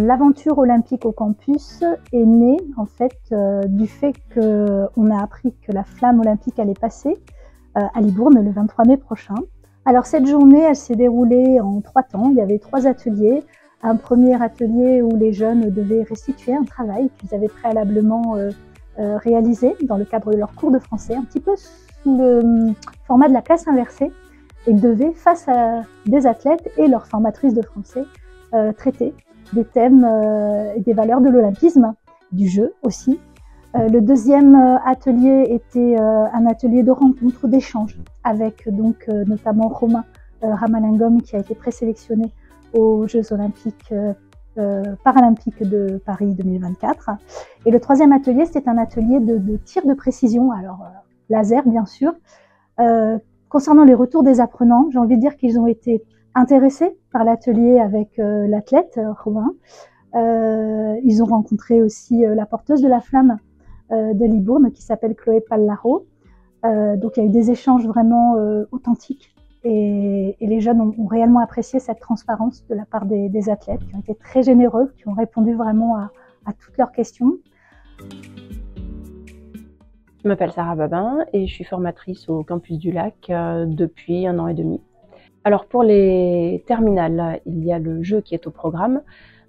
L'aventure olympique au campus est née en fait du fait qu'on a appris que la flamme olympique allait passer à Libourne le 23 mai prochain. Alors cette journée, elle s'est déroulée en 3 temps. Il y avait 3 ateliers. Un premier atelier où les jeunes devaient restituer un travail qu'ils avaient préalablement réalisé dans le cadre de leur cours de français, un petit peu sous le format de la classe inversée. Ils devaient, face à des athlètes et leur formatrice de français, traiter des thèmes et des valeurs de l'olympisme, du jeu aussi. Le deuxième atelier était un atelier de rencontre, d'échange, avec donc notamment Romain Ramalingom qui a été présélectionné aux Jeux olympiques paralympiques de Paris 2024. Et le troisième atelier, c'était un atelier de tir de précision, alors laser bien sûr. Concernant les retours des apprenants, j'ai envie de dire qu'ils ont été intéressés par l'atelier avec l'athlète Romain. Ils ont rencontré aussi la porteuse de la flamme de Libourne qui s'appelle Chloé Pallaro. Donc il y a eu des échanges vraiment authentiques et les jeunes ont réellement apprécié cette transparence de la part des athlètes qui ont été très généreux, qui ont répondu vraiment à toutes leurs questions. Je m'appelle Sarah Babin et je suis formatrice au campus du Lac depuis 1 an et demi. Alors pour les terminales, il y a le jeu qui est au programme.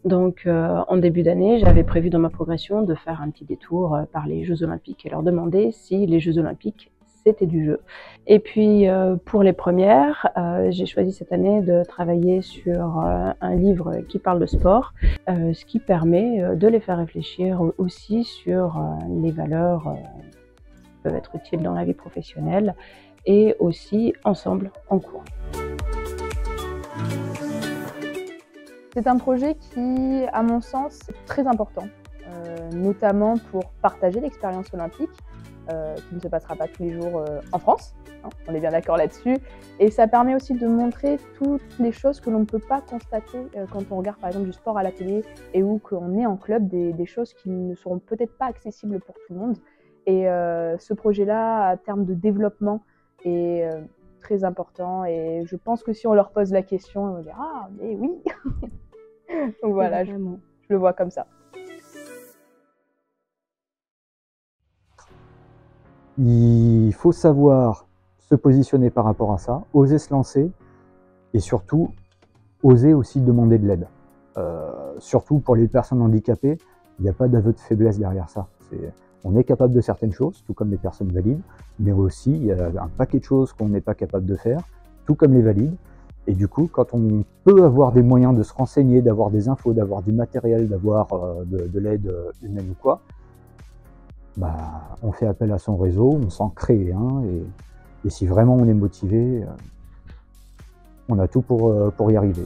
Donc en début d'année, j'avais prévu dans ma progression de faire un petit détour par les Jeux Olympiques et leur demander si les Jeux Olympiques c'était du jeu. Et puis pour les premières, j'ai choisi cette année de travailler sur un livre qui parle de sport, ce qui permet de les faire réfléchir aussi sur les valeurs qui peuvent être utiles dans la vie professionnelle et aussi ensemble en cours. C'est un projet qui, à mon sens, est très important, notamment pour partager l'expérience olympique, qui ne se passera pas tous les jours en France, hein, on est bien d'accord là-dessus, et ça permet aussi de montrer toutes les choses que l'on ne peut pas constater quand on regarde par exemple du sport à la télé et où qu'on est en club, des choses qui ne seront peut-être pas accessibles pour tout le monde. Et ce projet-là, à terme de développement, est très important et je pense que si on leur pose la question, ils vont dire « Ah, mais oui !» Donc voilà, je le vois comme ça. Il faut savoir se positionner par rapport à ça, oser se lancer et surtout oser aussi demander de l'aide. Surtout pour les personnes handicapées, il n'y a pas d'aveu de faiblesse derrière ça. On est capable de certaines choses, tout comme les personnes valides, mais aussi il y a un paquet de choses qu'on n'est pas capable de faire, tout comme les valides. Et du coup, quand on peut avoir des moyens de se renseigner, d'avoir des infos, d'avoir du matériel, d'avoir de l'aide humaine ou quoi, bah, on fait appel à son réseau, on s'en crée un, et si vraiment on est motivé, on a tout pour y arriver.